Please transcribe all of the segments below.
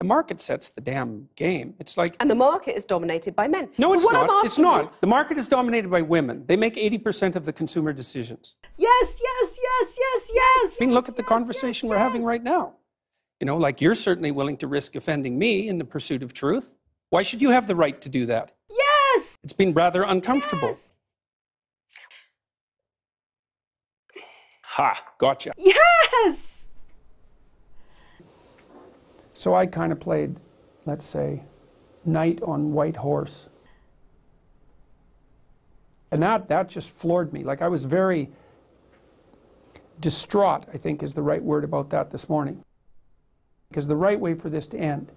The market sets the damn game. It's like... And the market is dominated by men. No, it's not. It's not. You... The market is dominated by women. They make 80% of the consumer decisions. Yes, yes, yes, yes, yes. I mean, look at the conversation we're having right now. You know, like you're certainly willing to risk offending me in the pursuit of truth. Why should you have the right to do that? Yes! It's been rather uncomfortable. Yes. Ha, gotcha. Yes! So I kind of played, let's say, knight on white horse. And that just floored me. Like I was very distraught, I think is the right word about that this morning. Because the right way for this to end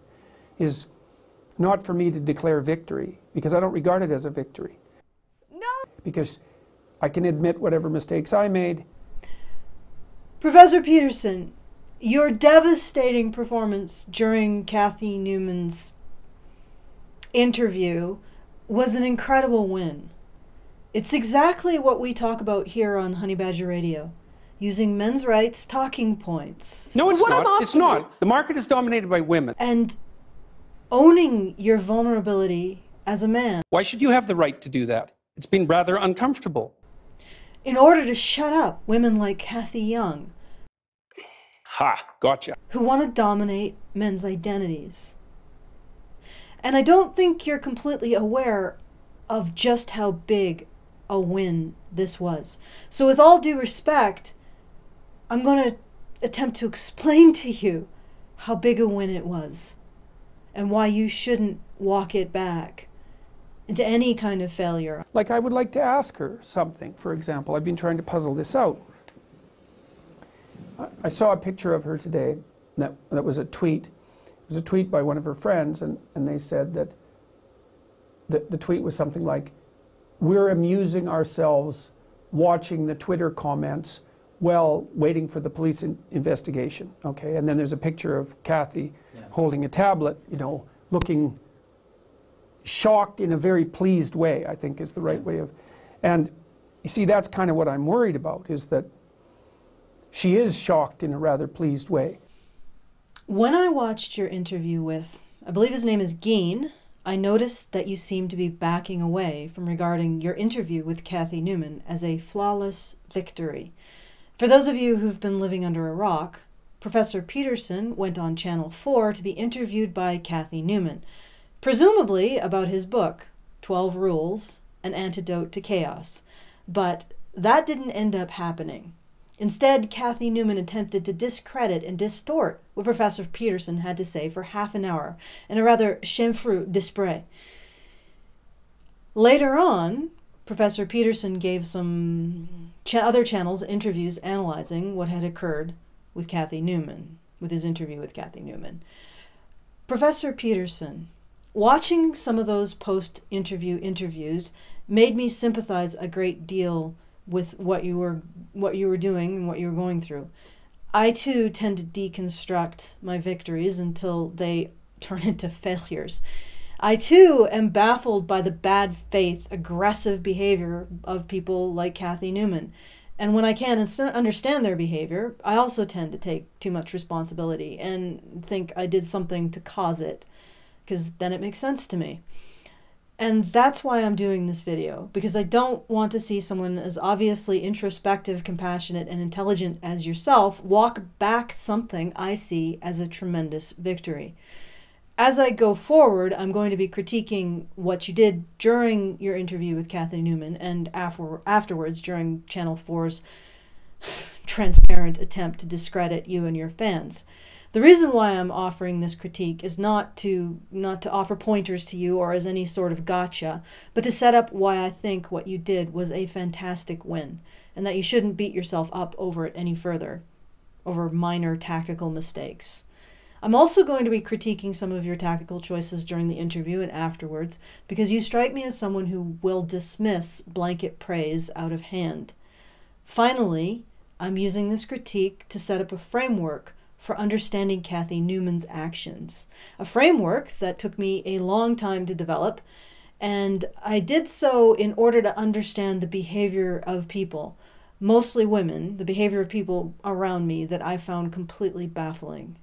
is not for me to declare victory, because I don't regard it as a victory. No! Because I can admit whatever mistakes I made. Professor Peterson, your devastating performance during Cathy Newman's interview was an incredible win. It's exactly what we talk about here on Honey Badger Radio, using men's rights talking points. No, it's not. It's not. The market is dominated by women. And owning your vulnerability as a man. Why should you have the right to do that? It's been rather uncomfortable. In order to shut up women like Cathy Young. Ha, gotcha. Who want to dominate men's identities. And I don't think you're completely aware of just how big a win this was. So with all due respect, I'm going to attempt to explain to you how big a win it was and why you shouldn't walk it back into any kind of failure. Like I would like to ask her something, for example. I've been trying to puzzle this out. I saw a picture of her today that was a tweet. It was a tweet by one of her friends, and they said that the tweet was something like, "We're amusing ourselves watching the Twitter comments while waiting for the police investigation." Okay, and then there's a picture of Cathy holding a tablet, you know, looking shocked in a very pleased way, I think is the right way of. And you see, that's kind of what I'm worried about, is that she is shocked in a rather pleased way. When I watched your interview with, I believe his name is Geen, I noticed that you seem to be backing away from regarding your interview with Cathy Newman as a flawless victory. For those of you who've been living under a rock, Professor Peterson went on Channel 4 to be interviewed by Cathy Newman, presumably about his book, 12 Rules, An Antidote to Chaos. But that didn't end up happening. Instead, Cathy Newman attempted to discredit and distort what Professor Peterson had to say for half an hour in a rather chien-fou display. Later on, Professor Peterson gave some other channels interviews analyzing what had occurred with Cathy Newman, with his interview with Cathy Newman. Professor Peterson, watching some of those post-interview interviews made me sympathize a great deal with what you were doing and what you were going through. I too tend to deconstruct my victories until they turn into failures. I too am baffled by the bad faith, aggressive behavior of people like Cathy Newman. And when I can't understand their behavior, I also tend to take too much responsibility and think I did something to cause it, because then it makes sense to me. And that's why I'm doing this video, because I don't want to see someone as obviously introspective, compassionate, and intelligent as yourself walk back something I see as a tremendous victory. As I go forward, I'm going to be critiquing what you did during your interview with Cathy Newman and afterwards during Channel 4's transparent attempt to discredit you and your fans. The reason why I'm offering this critique is not to offer pointers to you or as any sort of gotcha, but to set up why I think what you did was a fantastic win, and that you shouldn't beat yourself up over it any further, over minor tactical mistakes. I'm also going to be critiquing some of your tactical choices during the interview and afterwards, because you strike me as someone who will dismiss blanket praise out of hand. Finally, I'm using this critique to set up a framework for understanding Cathy Newman's actions. A framework that took me a long time to develop, and I did so in order to understand the behavior of people, mostly women, the behavior of people around me that I found completely baffling.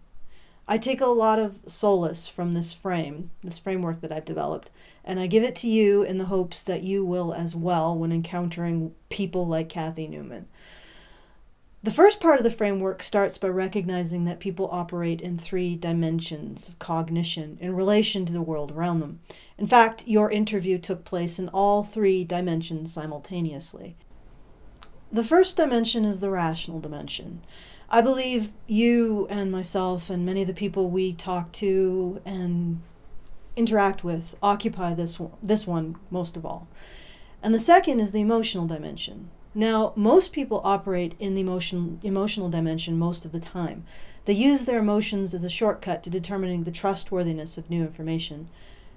I take a lot of solace from this framework that I've developed, and I give it to you in the hopes that you will as well when encountering people like Cathy Newman. The first part of the framework starts by recognizing that people operate in 3 dimensions of cognition in relation to the world around them. In fact, your interview took place in all 3 dimensions simultaneously. The first dimension is the rational dimension. I believe you and myself and many of the people we talk to and interact with occupy this one most of all. And the second is the emotional dimension. Now, most people operate in the emotional dimension most of the time. They use their emotions as a shortcut to determining the trustworthiness of new information.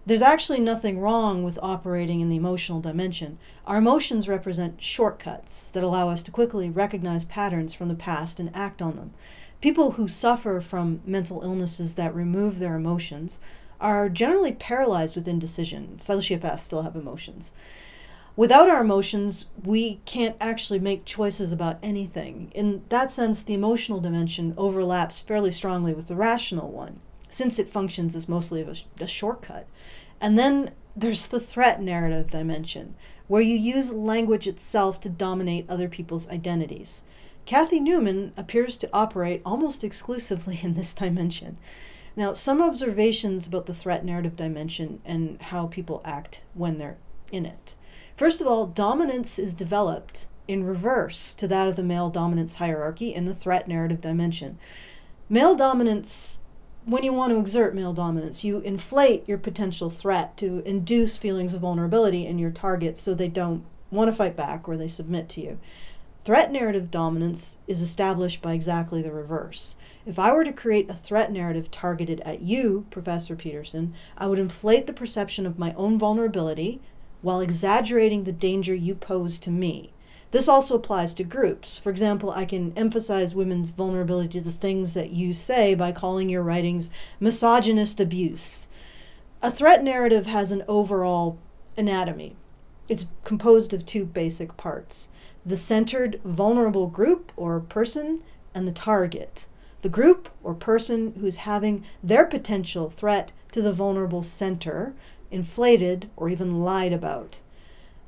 There's actually nothing wrong with operating in the emotional dimension. Our emotions represent shortcuts that allow us to quickly recognize patterns from the past and act on them. People who suffer from mental illnesses that remove their emotions are generally paralyzed with indecision. Sociopaths still have emotions. Without our emotions, we can't actually make choices about anything. In that sense, the emotional dimension overlaps fairly strongly with the rational one, since it functions as mostly of a shortcut. And then there's the threat narrative dimension, where you use language itself to dominate other people's identities. Cathy Newman appears to operate almost exclusively in this dimension. Now, some observations about the threat narrative dimension and how people act when they're in it. First of all, dominance is developed in reverse to that of the male dominance hierarchy in the threat narrative dimension. Male dominance, when you want to exert male dominance, you inflate your potential threat to induce feelings of vulnerability in your target so they don't want to fight back or they submit to you. Threat narrative dominance is established by exactly the reverse. If I were to create a threat narrative targeted at you, Professor Peterson, I would inflate the perception of my own vulnerability while exaggerating the danger you pose to me. This also applies to groups. For example, I can emphasize women's vulnerability to the things that you say by calling your writings misogynist abuse. A threat narrative has an overall anatomy. It's composed of 2 basic parts: the centered vulnerable group or person and the target. The group or person who's having their potential threat to the vulnerable center inflated or even lied about.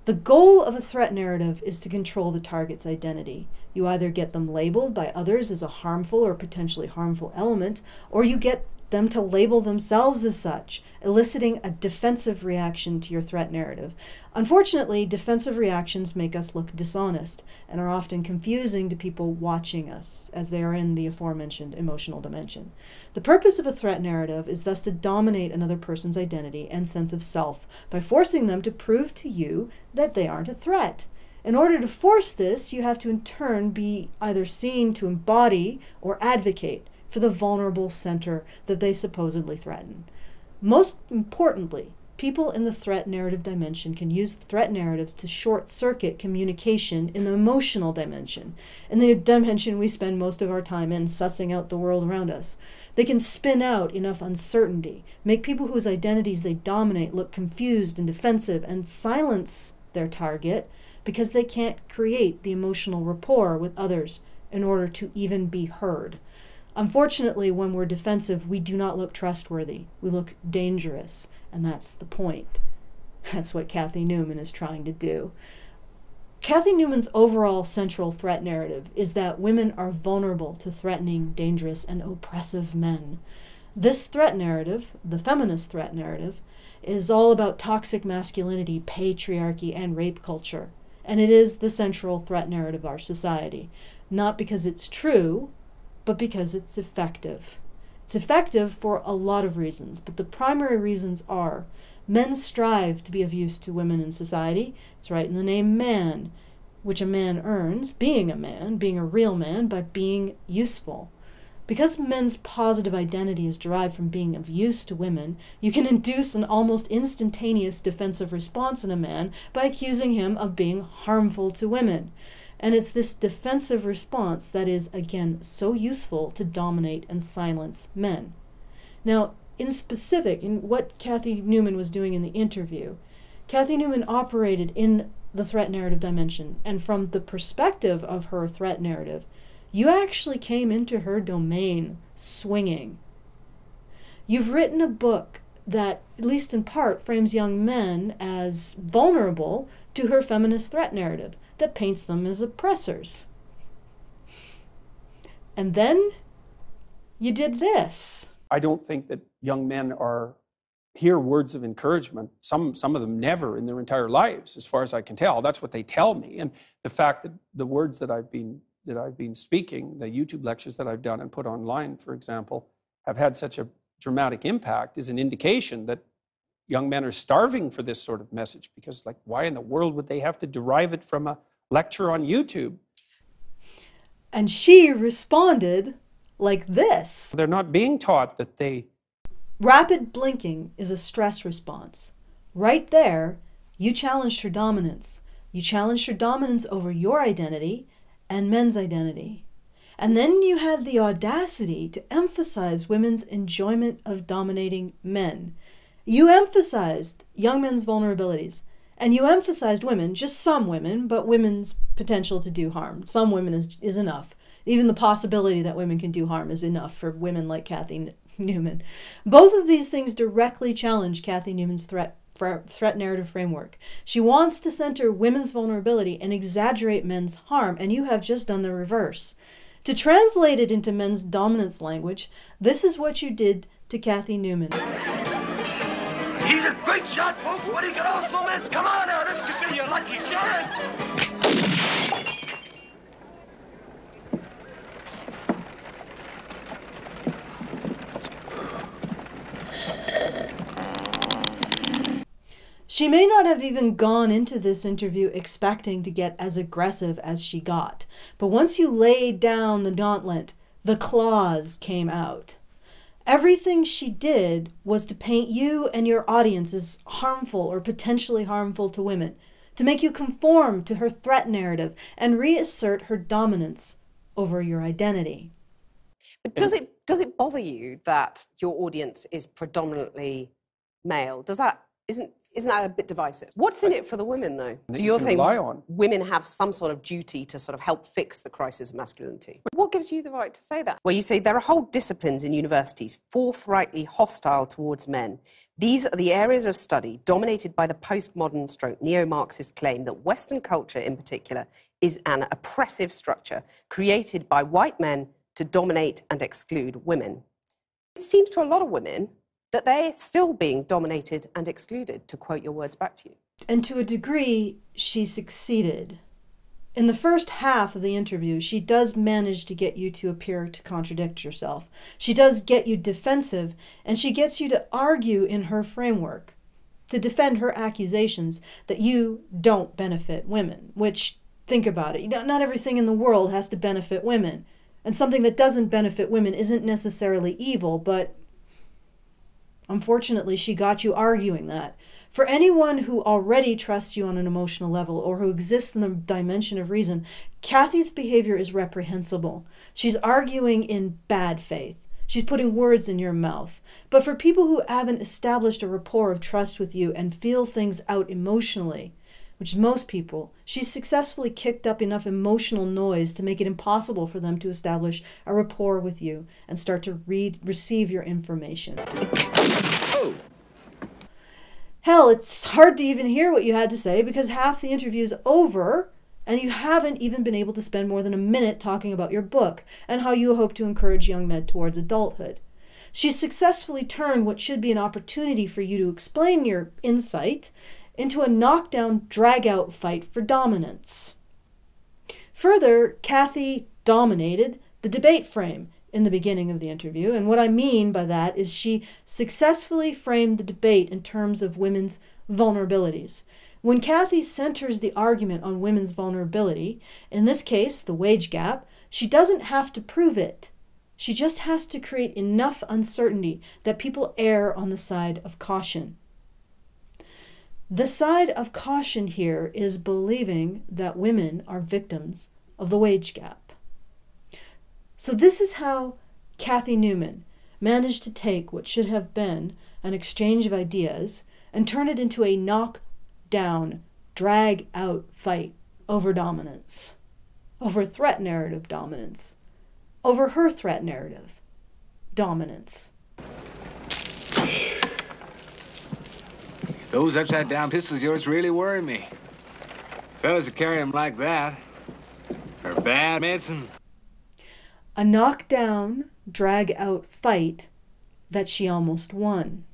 The goal of a threat narrative is to control the target's identity. You either get them labeled by others as a harmful or potentially harmful element, or you get them to label themselves as such, eliciting a defensive reaction to your threat narrative. Unfortunately, defensive reactions make us look dishonest and are often confusing to people watching us, as they are in the aforementioned emotional dimension. The purpose of a threat narrative is thus to dominate another person's identity and sense of self by forcing them to prove to you that they aren't a threat. In order to force this, you have to in turn be either seen to embody or advocate for the vulnerable center that they supposedly threaten. Most importantly, people in the threat narrative dimension can use threat narratives to short-circuit communication in the emotional dimension, in the dimension we spend most of our time in sussing out the world around us. They can spin out enough uncertainty, make people whose identities they dominate look confused and defensive, and silence their target because they can't create the emotional rapport with others in order to even be heard. Unfortunately, when we're defensive, we do not look trustworthy. We look dangerous, and that's the point. That's what Cathy Newman is trying to do. Cathy Newman's overall central threat narrative is that women are vulnerable to threatening, dangerous, and oppressive men. This threat narrative, the feminist threat narrative, is all about toxic masculinity, patriarchy, and rape culture. And it is the central threat narrative of our society, not because it's true, but because it's effective. It's effective for a lot of reasons, but the primary reasons are: men strive to be of use to women in society. It's right in the name man, which a man earns, being a real man, by being useful. Because men's positive identity is derived from being of use to women, you can induce an almost instantaneous defensive response in a man by accusing him of being harmful to women. And it's this defensive response that is, again, so useful to dominate and silence men. Now, in specific, in what Cathy Newman was doing in the interview, Cathy Newman operated in the threat narrative dimension, and from the perspective of her threat narrative, you actually came into her domain swinging. You've written a book that, at least in part, frames young men as vulnerable to her feminist threat narrative that paints them as oppressors. And then you did this. I don't think that young men hear words of encouragement. Some of them never in their entire lives, as far as I can tell. That's what they tell me. And the fact that the words that I've been speaking, the YouTube lectures that I've done and put online, for example, have had such a dramatic impact is an indication that young men are starving for this sort of message, because, like, why in the world would they have to derive it from a lecture on YouTube? And she responded like this. They're not being taught that they... Rapid blinking is a stress response. Right there, you challenged her dominance. You challenged her dominance over your identity and men's identity. And then you had the audacity to emphasize women's enjoyment of dominating men. You emphasized young men's vulnerabilities. And you emphasized women, just some women, but women's potential to do harm. Some women is enough. Even the possibility that women can do harm is enough for women like Cathy Newman. Both of these things directly challenge Cathy Newman's threat narrative framework. She wants to center women's vulnerability and exaggerate men's harm, and you have just done the reverse. To translate it into men's dominance language, this is what you did to Cathy Newman. He's a great shot, folks, but he can also miss. Come on now, this could be your lucky chance. She may not have even gone into this interview expecting to get as aggressive as she got. But once you laid down the gauntlet, the claws came out. Everything she did was to paint you and your audience as harmful or potentially harmful to women, to make you conform to her threat narrative and reassert her dominance over your identity. But does it bother you that your audience is predominantly male? Isn't that a bit divisive? What's in it for the women, though? So you're saying women have some sort of duty to sort of help fix the crisis of masculinity. What gives you the right to say that? Well, you say there are whole disciplines in universities forthrightly hostile towards men. These are the areas of study dominated by the postmodern stroke neo-Marxist claim that Western culture in particular is an oppressive structure created by white men to dominate and exclude women. It seems to a lot of women that they're still being dominated and excluded, to quote your words back to you. And to a degree, she succeeded. In the first half of the interview, she does manage to get you to appear to contradict yourself. She does get you defensive, and she gets you to argue in her framework, to defend her accusations that you don't benefit women, which, think about it, not everything in the world has to benefit women. And something that doesn't benefit women isn't necessarily evil, but unfortunately, she got you arguing that. For anyone who already trusts you on an emotional level or who exists in the dimension of reason, Cathy's behavior is reprehensible. She's arguing in bad faith. She's putting words in your mouth. But for people who haven't established a rapport of trust with you and feel things out emotionally, which is most people, she's successfully kicked up enough emotional noise to make it impossible for them to establish a rapport with you and start to receive your information. Oh. Hell, it's hard to even hear what you had to say because half the interview's over and you haven't even been able to spend more than a minute talking about your book and how you hope to encourage young men towards adulthood. She's successfully turned what should be an opportunity for you to explain your insight into a knockdown, drag-out fight for dominance. Further, Cathy dominated the debate frame in the beginning of the interview, and what I mean by that is she successfully framed the debate in terms of women's vulnerabilities. When Cathy centers the argument on women's vulnerability, in this case, the wage gap, she doesn't have to prove it. She just has to create enough uncertainty that people err on the side of caution. The side of caution here is believing that women are victims of the wage gap. So this is how Cathy Newman managed to take what should have been an exchange of ideas and turn it into a knock-down, drag-out fight over dominance, over threat narrative dominance, over her threat narrative dominance. Those upside-down pistols of yours really worry me. Fellas that carry them like that are bad medicine. A knockdown, drag-out fight that she almost won.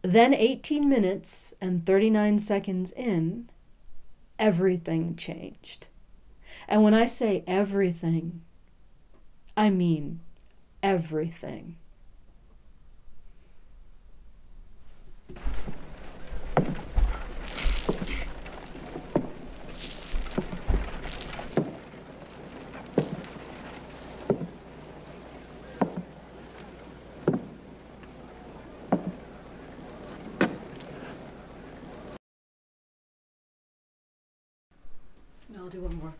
Then 18 minutes and 39 seconds in, everything changed. And when I say everything, I mean everything. I'll do one more.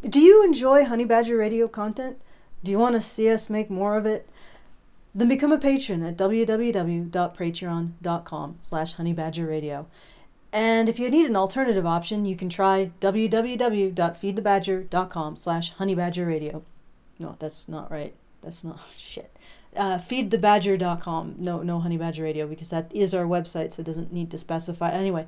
Do you enjoy Honey Badger Radio content? Do you want to see us make more of it? Then become a patron at www.patreon.com/honeybadgerradio. And if you need an alternative option, you can try www.feedthebadger.com/honeybadgerradio. No, that's not right. That's not shit. Feedthebadger.com. No Honey Badger Radio, because that is our website, so it doesn't need to specify. Anyway,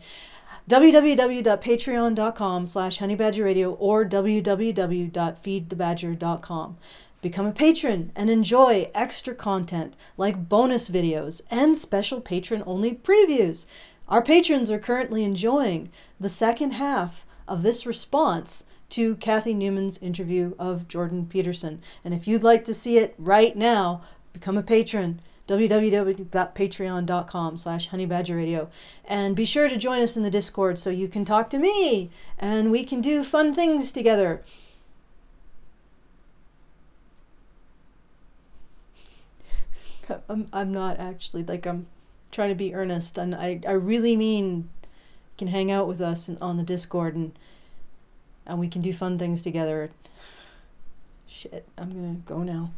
www.patreon.com/honeybadgerradio or www.feedthebadger.com. Become a patron and enjoy extra content like bonus videos and special patron-only previews. Our patrons are currently enjoying the second half of this response to Cathy Newman's interview of Jordan Peterson. And if you'd like to see it right now, become a patron, www.patreon.com/honeybadgerradio. And be sure to join us in the Discord so you can talk to me and we can do fun things together. I'm not actually, like, I'm trying to be earnest, and I really mean you can hang out with us on the Discord and we can do fun things together. Shit, I'm gonna go now.